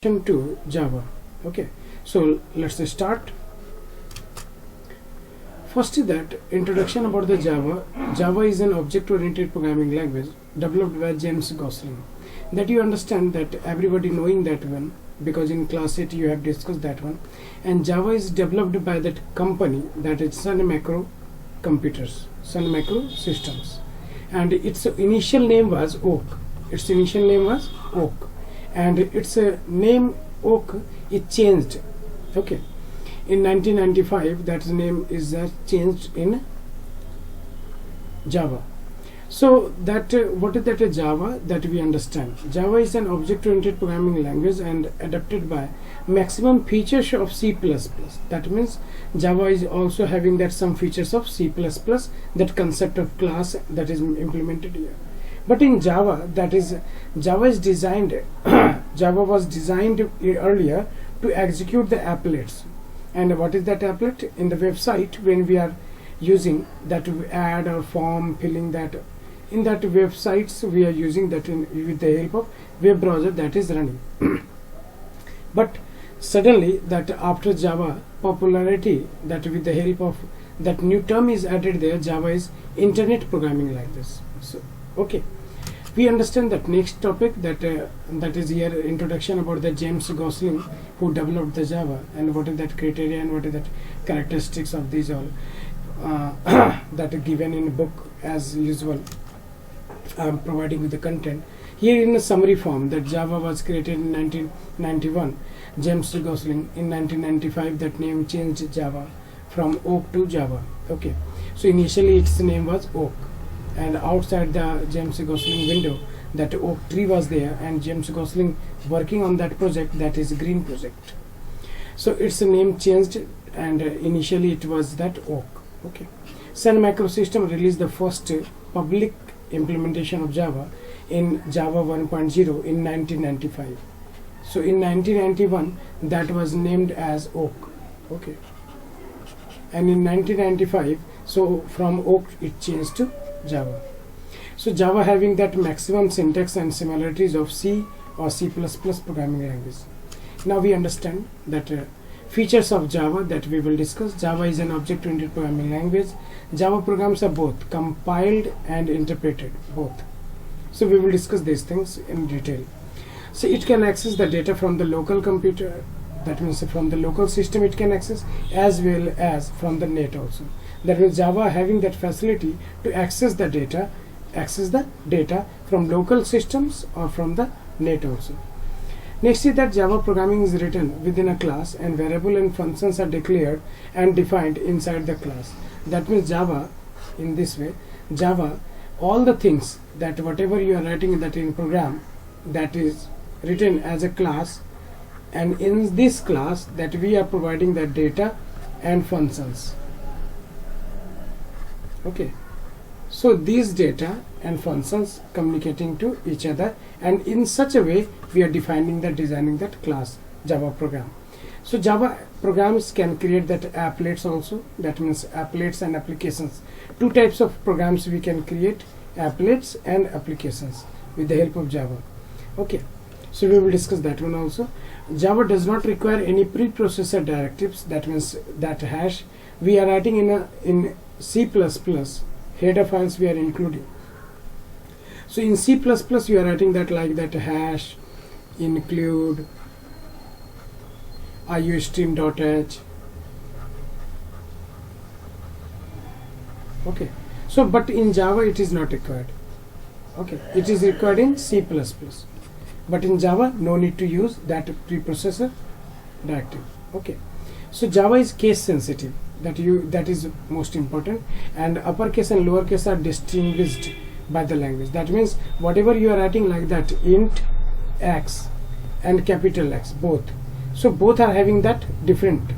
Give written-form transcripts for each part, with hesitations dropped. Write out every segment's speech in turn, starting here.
To Java. Okay, so let's start. First is that introduction about the Java. Java is an object-oriented programming language developed by James Gosling. That you understand that everybody knowing that one, because in class 8 you have discussed that one. And Java is developed by that company, that is Sun Macro Computers, Sun Macro Systems, and its initial name was Oak. And its name Oak is changed. Okay, in 1995 that name is changed in Java. So that what is that Java, that we understand. Java is an object-oriented programming language and adapted by maximum features of C++. That means Java is also having that some features of C++, that concept of class that is implemented here. But in Java, Java is designed Java was designed earlier to execute the applets. And what is that applet? In the website, when we are using that to add or form, filling that in that websites, we are using that with the help of web browser that is running. But suddenly that after Java popularity, that with the help of that new term is added there, Java is internet programming like this. So okay, we understand that next topic, that is here introduction about the James Gosling who developed the Java, and what is that criteria and what is that characteristics of these all that are given in the book. As usual, I am providing with the content here in a summary form. That Java was created in 1991. James Gosling in 1995 that name changed Java from Oak to Java. Okay, so initially its name was Oak, and outside the James Gosling window that oak tree was there, and James Gosling working on that project, that is green project. So its name changed, and initially it was that Oak. Okay, Sun Macro System released the first public implementation of Java in Java 1.0 in 1995. So in 1991 that was named as Oak. Okay, and in 1995, so from Oak it changed to Java. So Java having that maximum syntax and similarities of C or C++ programming language. Now we understand that features of Java that we will discuss. Java is an object-oriented programming language. Java programs are both compiled and interpreted, both. So we will discuss these things in detail. So it can access the data from the local computer, that means from the local system it can access, as well as from the net also. That means Java having that facility to access the data from local systems or from the net also. Next is that Java programming is written within a class, and variable and functions are declared and defined inside the class. That means Java, in this way, Java, all the things that whatever you are writing that in program, that is written as a class, and in this class that we are providing the data and functions. Okay, so these data and functions communicating to each other, and in such a way we are designing that class Java program. So Java programs can create that applets also, that means applets and applications. Two types of programs we can create, applets and applications, with the help of Java. Okay, so we will discuss that one also. Java does not require any preprocessor directives, that means that hash we are writing in C++, header files we are including. So in C++ you are writing that like that hash include iostream.h. Okay, so but in Java it is not required. Okay, it is required in C++, but in Java no need to use that preprocessor directive. Okay, so Java is case sensitive, that is most important, and uppercase and lowercase are distinguished by the language. That means whatever you are writing like that int x and capital X, both, so both are having that different,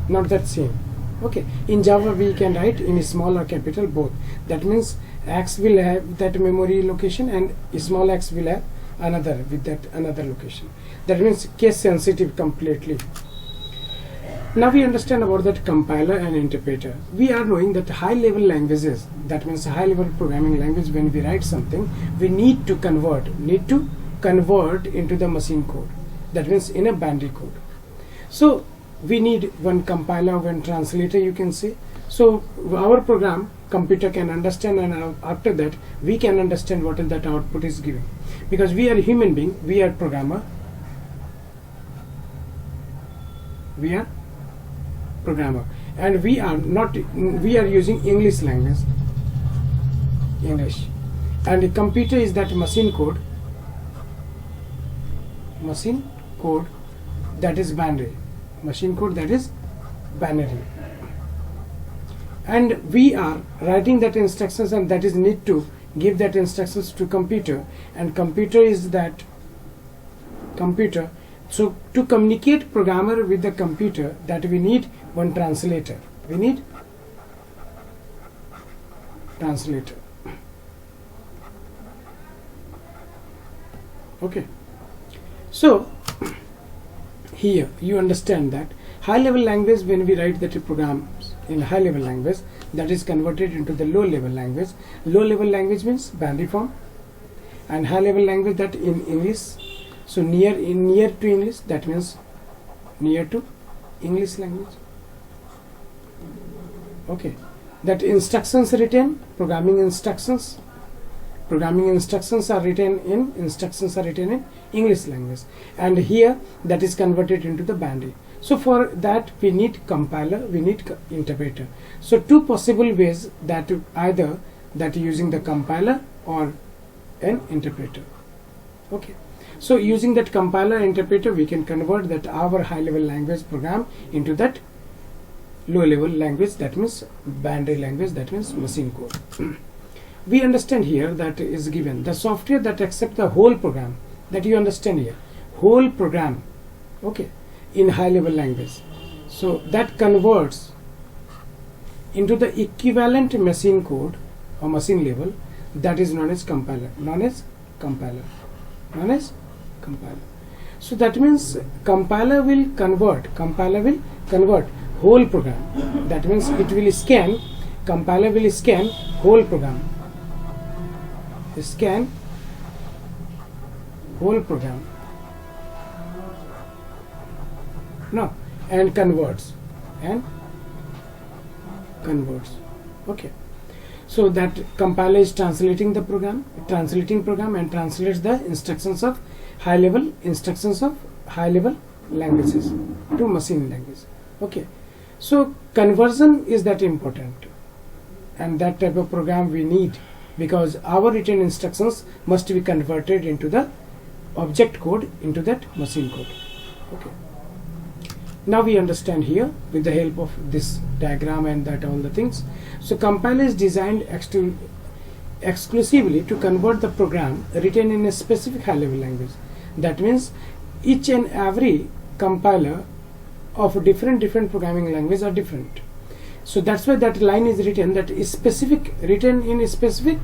not that same. Okay, in Java we can write in small or capital both. That means x will have that memory location and small x will have another with that another location. That means case sensitive completely. Now we understand about that compiler and interpreter. We are knowing that high level languages, that means high level programming language, when we write something we need to convert into the machine code. that means in a binary code. So we need one compiler, one translator, you can say. So our program computer can understand, and after that we can understand what is that output is giving, because we are a human being, we are programmer, and we are using English language, and the computer is that machine code that is binary, and we are writing that instructions, and that is need to give that instructions to computer, and computer is that computer. So to communicate programmer with the computer, that we need one translator. Okay. So here you understand that high level language, when we write that programs in high level language, that is converted into the low level language. Low level language means binary form, and high level language that in English. So near to English, that means near to English language. Okay, that instructions written, programming instructions are written in English language, and here that is converted into the binary. So for that we need compiler, we need interpreter. So two possible ways, that either that using the compiler or an interpreter. Okay. So using that compiler interpreter, we can convert that our high level language program into that low level language, that means binary language, that means machine code. We understand here that is given the software that accepts the whole program, that you understand here, whole program, okay, in high level language. So that converts into the equivalent machine code or machine level, that is known as compiler. So that means compiler will convert whole program. That means it will scan, compiler will scan whole program, and converts. Okay. So that compiler is translating program and translates the instructions of high level languages to machine language. Okay. So conversion is that important, and that type of program we need, because our written instructions must be converted into the object code, into that machine code. Okay. Now we understand here with the help of this diagram and that all the things. So compiler is designed exclusively to convert the program written in a specific high level language. That means each and every compiler of different programming language are different. So that's why that line is written, that is written in a specific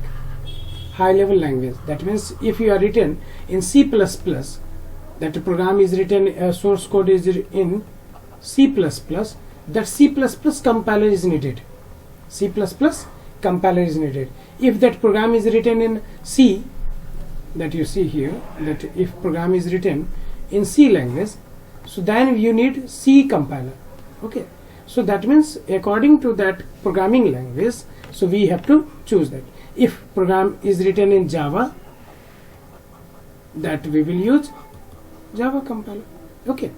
high level language. That means if you are written in C++, that program is written, source code is in C++, that C++ compiler is needed. If that program is written in C, that you see here, that if program is written in C language, so then you need C compiler. Okay. So that means according to that programming language, so we have to choose that. If program is written in Java, that we will use Java compiler. Okay.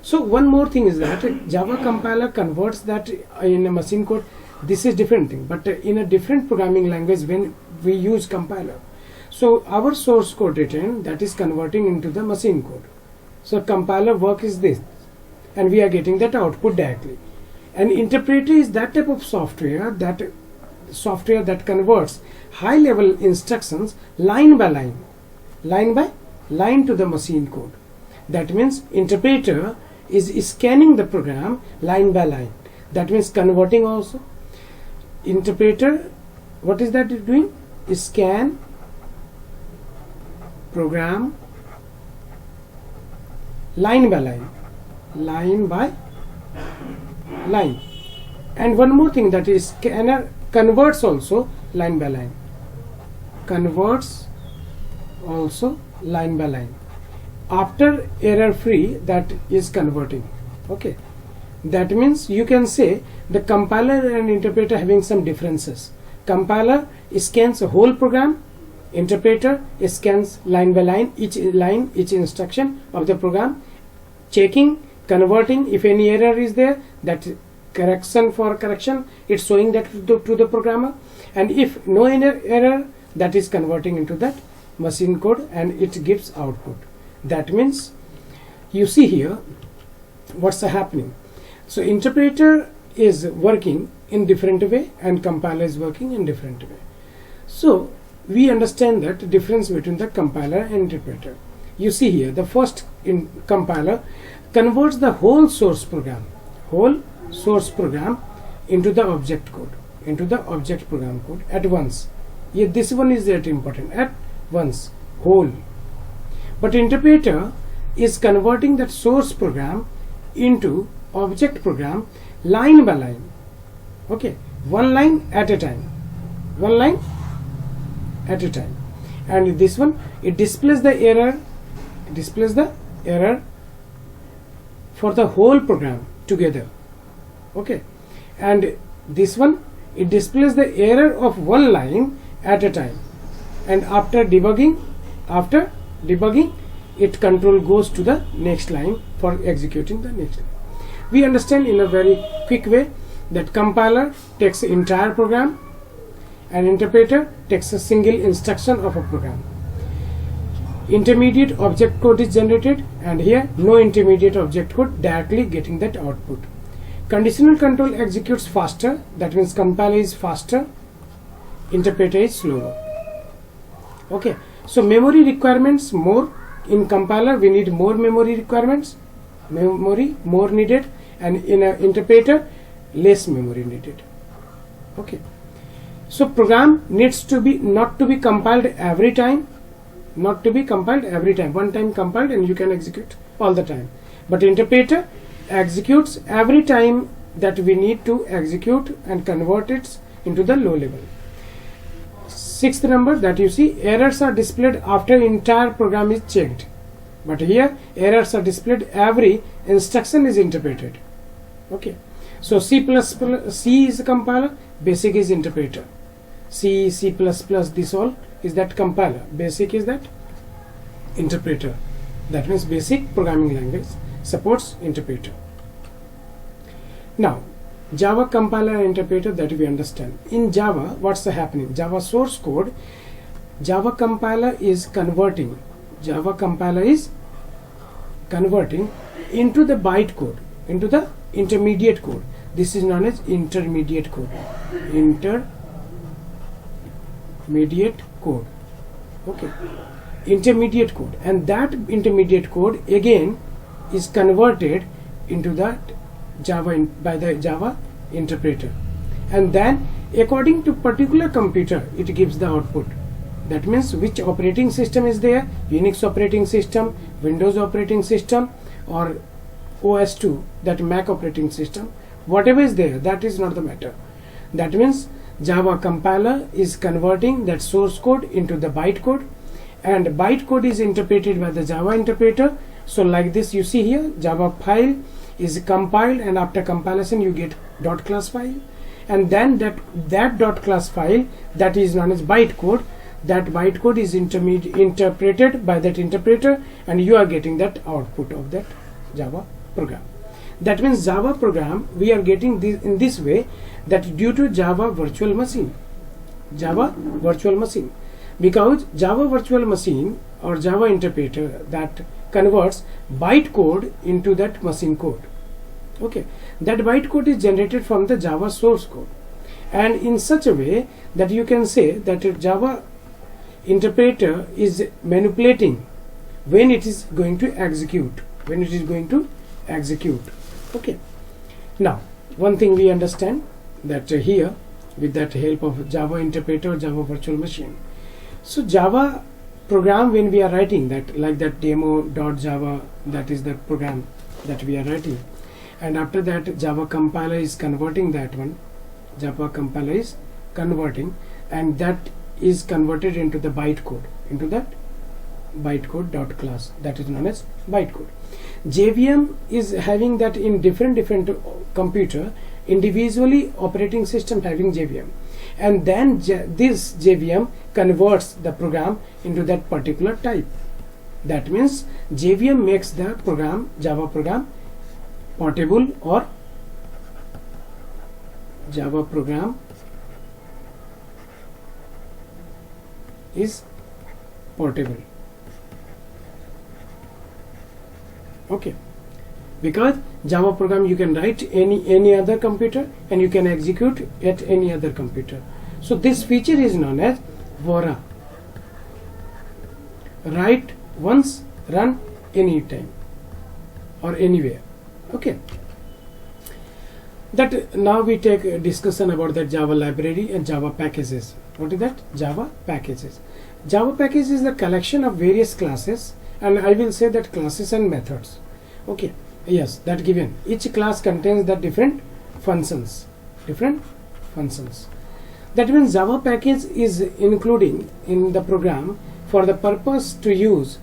So one more thing is that Java compiler converts that in a machine code. This is different thing, but in a different programming language when we use compiler. So our source code written, that is converting into the machine code. So compiler work is this, and we are getting that output directly. And interpreter is that type of software that converts high level instructions line by line to the machine code. That means interpreter is scanning the program line by line. That means converting also. Interpreter, what is that doing? Scan program line by line. And one more thing, that is scanner converts also line by line. after error free, that is converting. Okay, that means you can say the compiler and interpreter having some differences. Compiler scans a whole program, interpreter scans line by line, each instruction of the program, checking, converting. If any error is there, that correction for correction, it's showing that to the programmer, and if no error, that is converting into that machine code and it gives output. That means you see here what's happening. So interpreter is working in different way and compiler is working in different way. So we understand that difference between the compiler and interpreter. You see here the first compiler converts the whole source program into the object code, into the object program code at once. Yeah, this one is that important, at once, whole. But interpreter is converting that source program into object program line by line. Okay, one line at a time, one line at a time. And this one, it displays the error, for the whole program together. Okay, and this one, it displays the error of one line at a time, and after debugging, it control goes to the next line for executing the next line. We understand in a very quick way that compiler takes the entire program and interpreter takes a single instruction of a program. Intermediate object code is generated, and here no intermediate object code, directly getting that output. Conditional control executes faster, that means compiler is faster, interpreter is slower. Okay, so memory requirements more. In compiler we need more memory requirements, memory more needed, and in an interpreter less memory needed. Okay, so program needs to be not to be compiled every time, one time compiled and you can execute all the time. But interpreter executes every time that we need to execute and convert it into the low level. Sixth number that you see, errors are displayed after entire program is checked, but here errors are displayed every instruction is interpreted. Okay, so C is the compiler, basic is interpreter. C++, this all is that compiler, basic is that interpreter. That means basic programming language supports interpreter. Now Java compiler and interpreter, that we understand. In Java, what's happening? Java source code, Java compiler is converting into the bytecode, into the intermediate code. This is known as intermediate code. Okay, intermediate code, and that intermediate code again is converted into that Java by the Java interpreter, and then according to particular computer it gives the output. That means which operating system is there, Unix operating system, Windows operating system, or OS2, that Mac operating system, whatever is there, that is not the matter. That means Java compiler is converting that source code into the bytecode, and bytecode is interpreted by the Java interpreter. So like this, you see here Java file is compiled, and after compilation you get .class file, and then that .class file, that is known as bytecode. That bytecode is interpreted by that interpreter, and you are getting that output of that Java program. That means Java program we are getting this in this way, that due to Java virtual machine, because Java virtual machine or Java interpreter that converts bytecode into that machine code. Okay, that bytecode is generated from the Java source code, and in such a way that you can say that Java interpreter is manipulating when it is going to execute, Okay, now one thing we understand that here with that help of Java interpreter, Java virtual machine. So Java program, when we are writing that, like that demo.java, that is the program that we are writing, and after that Java compiler is converting that one, and that is converted into the bytecode, into that bytecode dot class, that is known as bytecode. JVM is having that in different computer, individually operating system having JVM, and then this JVM converts the program into that particular type. That means JVM makes the program, Java program, portable, or Java program is portable. Okay, because Java program you can write any other computer and you can execute at any other computer. So this feature is known as VORA, write once, run anytime or anywhere. Okay, that now we take a discussion about the Java library and Java packages. What is that? Java packages. Java package is the collection of various classes, and I will say that classes and methods. Okay, yes, that given. Each class contains the different functions. That means Java package is including in the program for the purpose to use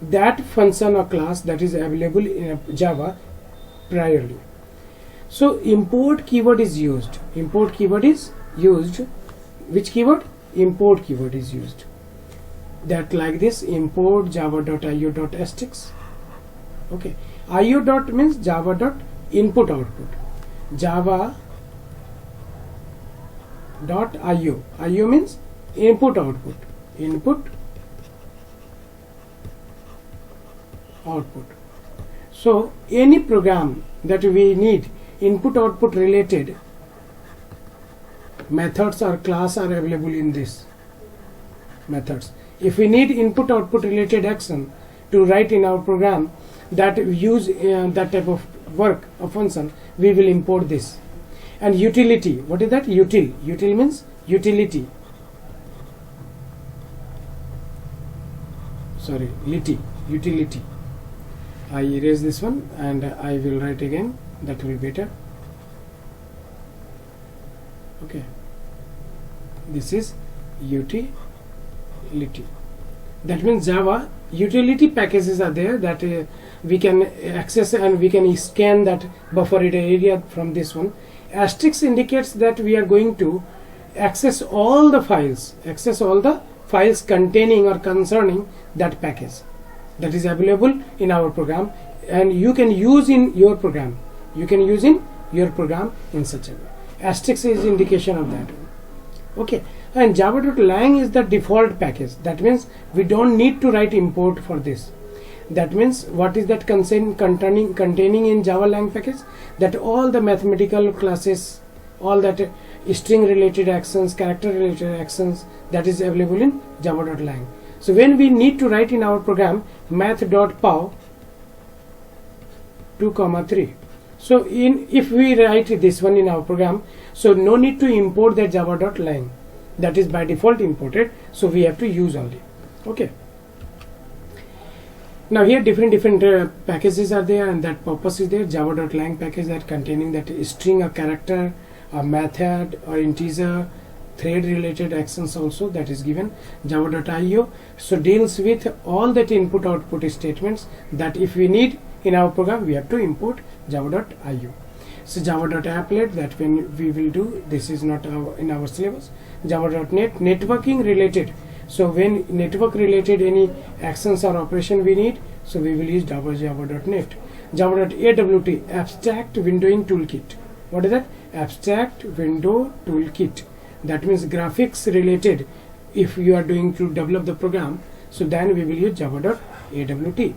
that function or class that is available in Java priorly. So import keyword is used. Import keyword is used. Which keyword? Import keyword is used. That like this, import java.io.stx. Okay, io dot means java dot input output. Java dot io. Io means input output. Input output. So any program that we need input output related methods or class are available in this methods. If we need input output related action to write in our program that use that type of work or function, we will import this. And utility, what is that? Util means utility. Sorry, utility. I erase this one and I will write again, that will be better. Okay, this is utility. That means Java utility packages are there that we can access, and we can scan that buffer area from this one. Asterisk indicates that we are going to access all the files containing or concerning that package that is available in our program, and you can use in your program. In such a way. Asterisk is indication of that. Okay, and java.lang is the default package. That means we don't need to write import for this. That means what is that containing in Java lang package? That all the mathematical classes, all that string related actions, character related actions, that is available in java.lang. So when we need to write in our program math.pow 2,3. So if we write this one in our program, so no need to import that java.lang. That is by default imported, so we have to use only. Okay. Now here different packages are there, and that purpose is there. Java.lang package that containing that string or character or method or integer, thread related actions also, that is given. Java.io so deals with all that input output statements that if we need in our program, we have to import java.io. So java.applet, that when we will do, this is not in our syllabus. Java.net networking related. So when network related any actions or operation we need, so we will use java.net. Java.awt abstract windowing toolkit. What is that? Abstract window toolkit. That means graphics related. If you are doing to develop the program, so then we will use java.awt.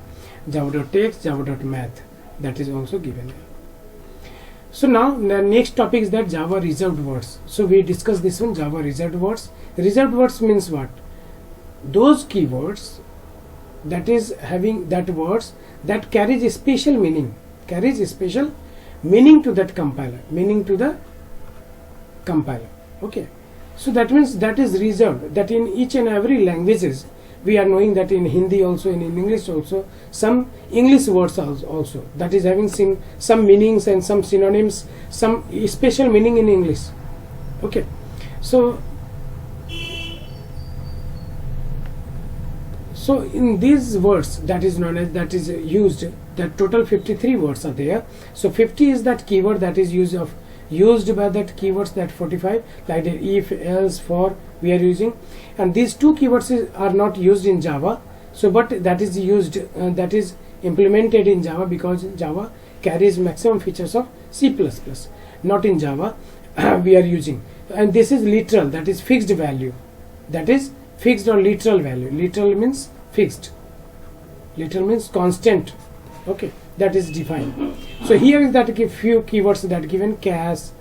Java.text, java.math, that is also given. So now the next topic is that Java reserved words. So we discussed this one, Java reserved words. Reserved words means what? Those keywords that is having that words that carries a special meaning, to that compiler, okay. So that means that is reserved, that in each and every languages we are knowing that in Hindi also, in English also, some English words also that is having some meanings and some synonyms, some special meaning in English. Okay, so So in these words that is known as, that is used, that total 53 words are there. So 50 is that keyword that is used by that keywords, that 45 like the if, else, for we are using, and these two keywords are not used in Java. So but that is used, that is implemented in Java, because Java carries maximum features of C++, not in Java. We are using, and this is literal, that is fixed value, that is fixed or literal value. Literal means fixed, literal means constant. Okay, that is defined. So here is that few keywords that given: case,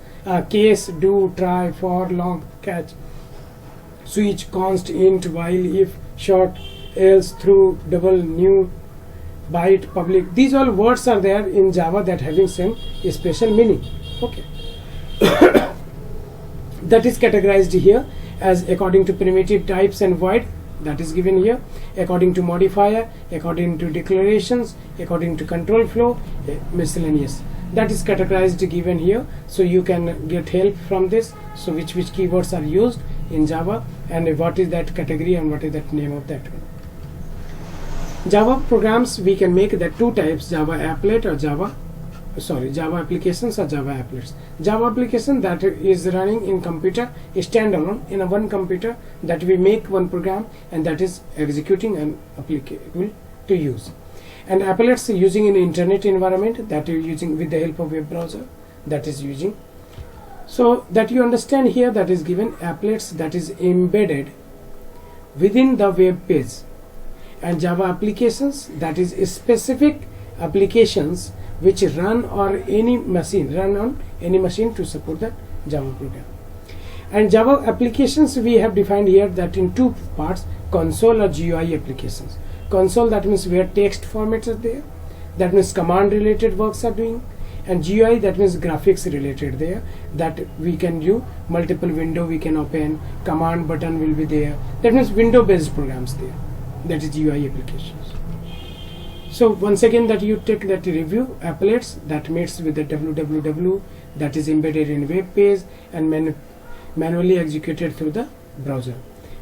do, try, for, long, catch, switch, const, int, while, if, short, else, through, double, new, byte, public. These all words are there in Java that having same special meaning. Okay. That is categorized here as according to primitive types and void, that is given here, according to modifier, according to declarations, according to control flow, miscellaneous. That is categorized given here, so you can get help from this. So which keywords are used in Java, and what is that category, and what is that name of that one. Java programs we can make that two types: Java applet or Java applications or Java applets. Java application that is running in computer is standalone in a one computer, that we make one program and that is executing and applicable to use. And applets using in internet environment, that you're using with the help of web browser, that is using. So that you understand here, that is given applets that is embedded within the web page, and Java applications that is specific applications which run on any machine to support the Java program. And Java applications we have defined here that in two parts: console or GUI applications. Console, that means where text formats are there, that means command related works are doing, and GUI, that means graphics related there, that we can do multiple window we can open, command button will be there, that means window based programs there, that is GUI applications. So once again that you take that review: applets that meets with the www, that is embedded in web page and manually executed through the browser.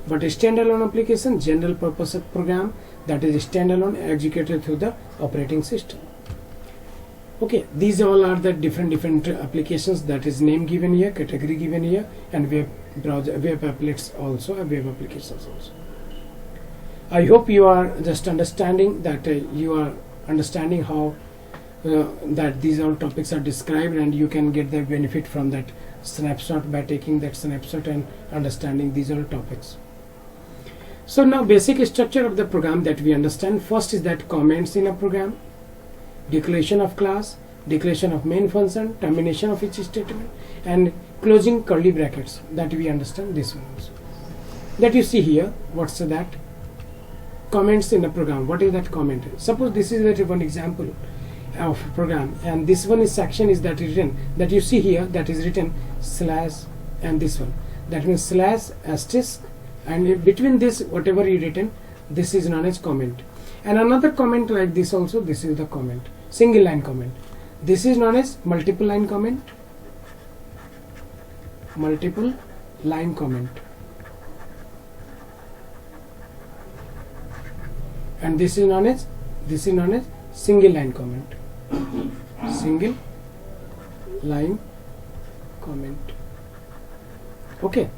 But a standalone application, general purpose program, that is standalone, executed through the operating system. Okay, these all are the different applications, that is name given here, category given here, and web applets also, and web applications also. I hope you are just understanding that you are understanding how that these all topics are described, and you can get the benefit from that snapshot by taking that snapshot and understanding these all topics. So now basic structure of the program that we understand. First is that comments in a program, declaration of class, declaration of main function, termination of each statement, and closing curly brackets, that we understand this one also. That you see here, what's that? Comments in a program. What is that comment? Suppose this is that one example of program, and this one is section is that written, that you see here, that is written slash, and this one, that means slash asterisk, and between this whatever you written, this is known as comment. And another comment like this also, this is the comment, single line comment. This is known as multiple line comment, multiple line comment. And this is known as single line comment, single line comment. Okay,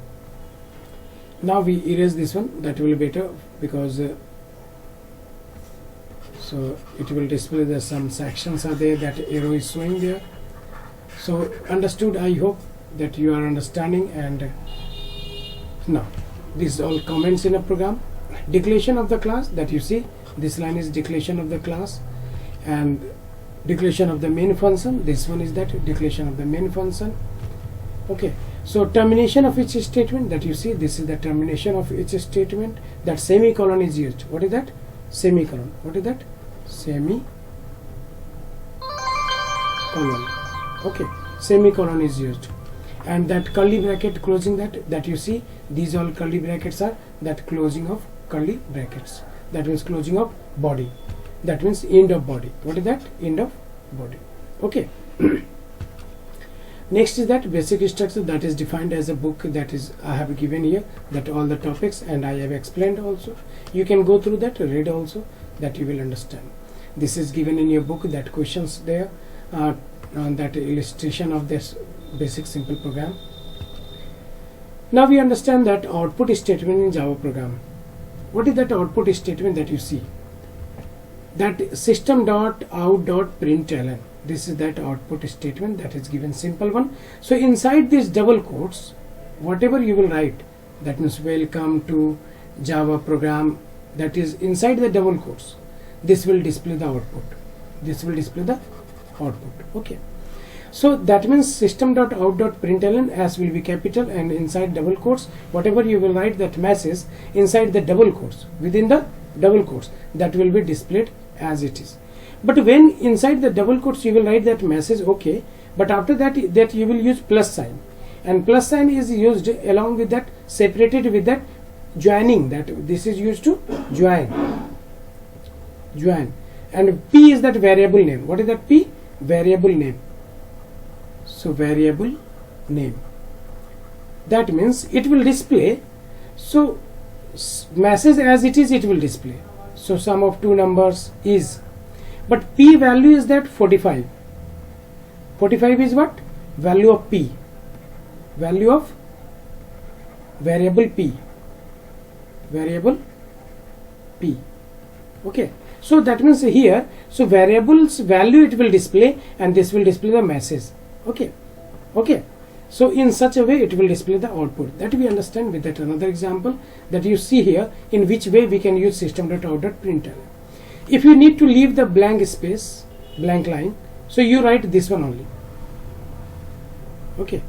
now we erase this one, that will be better, because so it will display that some sections are there, that arrow is showing there. So understood, I hope that you are understanding. And now these all comments in a program. Declaration of the class, that you see this line is declaration of the class, and declaration of the main function, this one is that declaration of the main function. Okay, so termination of each statement, that you see this is the termination of each statement, that semicolon is used. What is that? Semicolon. What is that? Semicolon. Okay, semicolon is used. And that curly bracket closing, that you see these all curly brackets are that closing of curly brackets, that means closing of body, that means end of body. What is that? End of body. Okay. Next is that basic structure, that is defined as a book that is I have given here, that all the topics and I have explained also. You can go through that, read also, that you will understand. This is given in your book, that questions there, on that illustration of this basic simple program. Now we understand that output statement in Java program. What is that output statement that you see? That system.out.println. This is that output statement that is given, simple one. So inside these double quotes, whatever you will write, that means welcome to Java program, that is inside the double quotes, this will display the output. This will display the output. Okay. So that means system.out.println as will be capital, and inside double quotes, whatever you will write that message inside the double quotes, within the double quotes, that will be displayed as it is. But when inside the double quotes you will write that message, okay, but after that you will use plus sign, and plus sign is used along with that, separated with that joining, that this is used to join, and P is that variable name. What is that P? Variable name. So variable name, that means it will display, so message as it is, it will display. So sum of two numbers is, but P value is that 45. 45 is what? Value of P, value of variable P, variable P. Okay, so that means here, so variables value it will display, and this will display the message. Okay, so in such a way it will display the output. That we understand with that another example that you see here, in which way we can use system.out.println. If you need to leave the blank space, blank line, so you write this one only. Okay,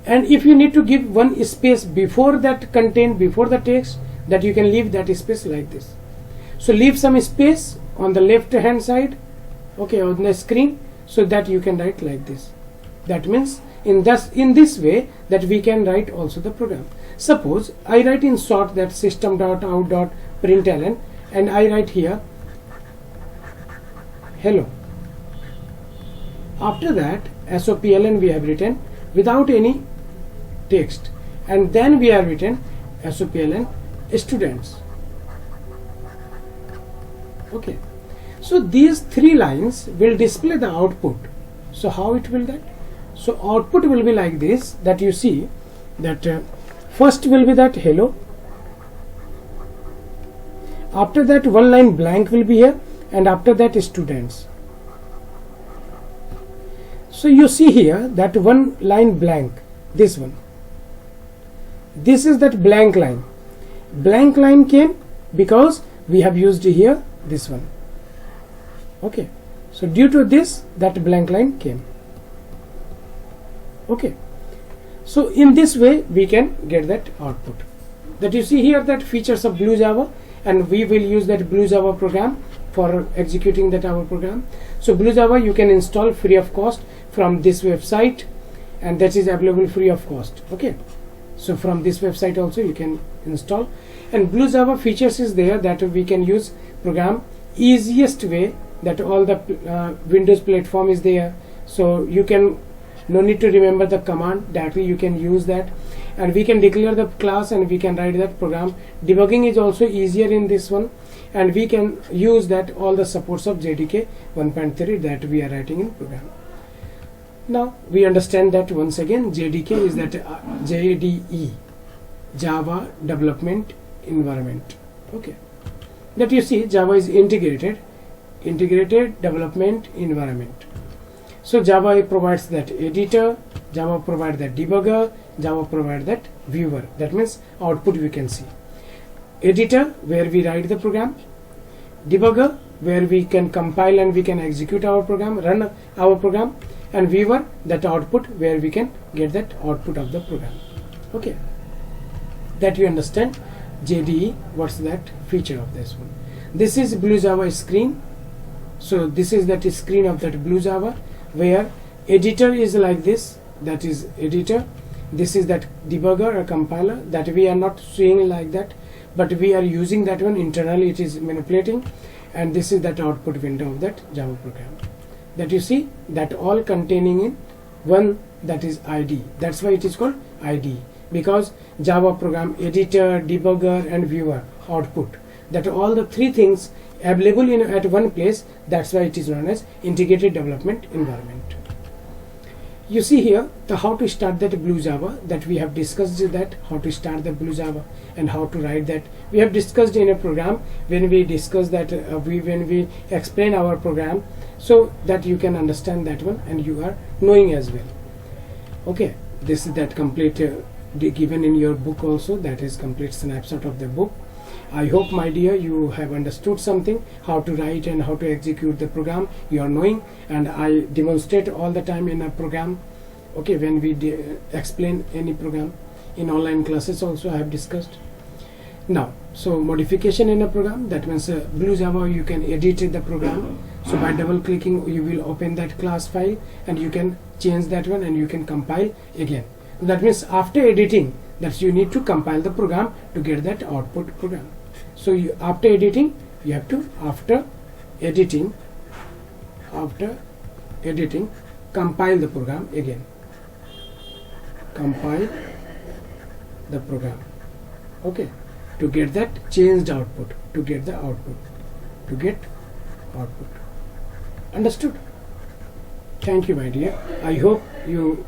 and if you need to give one space before that content, before the text, that you can leave that space like this. So leave some space on the left hand side, okay, on the screen, so that you can write like this. That means in this way that we can write also the program. Suppose I write in short that system.out.println, and I write here hello. After that SOPLN we have written without any text, and then we have written SOPLN students. Okay, so these three lines will display the output. So how it will that? So output will be like this, that you see that first will be that hello, after that one line blank will be here, and after that students. So you see here that one line blank, this one, this is that blank line. Blank line came because we have used here this one. Okay, so due to this, that blank line came. Okay, so in this way we can get that output. That you see here that features of Blue Java, and we will use that Blue Java program for executing that our program. So Blue Java you can install free of cost from this website, and that is available free of cost. Okay, so from this website also you can install, and Blue Java features is there that we can use program easiest way, that all the Windows platform is there, so you can no need to remember the command, directly you can use that, and we can declare the class and we can write that program. Debugging is also easier in this one, and we can use that all the supports of JDK 1.3 that we are writing in program. Now we understand that once again JDK is that JDE, Java Development Environment. Okay, that you see Java is integrated development environment. So Java provides that editor, Java provides that debugger, Java provides that viewer. That means output we can see. Editor where we write the program, debugger where we can compile and we can execute our program, run our program, and viewer that output where we can get that output of the program. Okay, that you understand JDE, what's that feature of this one. This is Blue Java screen. So this is that screen of that Blue Java, where editor is like this, that is editor. This is that debugger or compiler that we are not seeing like that, but we are using that one internally, it is manipulating, and this is that output window of that Java program. that you see that all containing in one, that is IDE. That's why it is called IDE, because Java program editor, debugger and viewer output, that all the three things available in at one place. That's why it is known as integrated development environment. You see here the how to start that Blue Java, that we have discussed, that how to start the Blue Java and how to write that. We have discussed in a program when we discuss that when we explain our program, so that you can understand that one and you are knowing as well. Okay, this is that complete given in your book also, that is complete snapshot of the book. I hope, my dear, you have understood something, how to write and how to execute the program. You are knowing, and I demonstrate all the time in a program. Okay, when we explain any program in online classes also I have discussed. Now, so modification in a program, that means Blue Java, you can edit the program. So by double clicking you will open that class file and you can change that one and you can compile again. That means after editing, that you need to compile the program to get that output program. So you, after editing, you have to after editing compile the program again, compile the program, okay, to get that changed output, to get the output, understood? Thank you, my dear. I hope you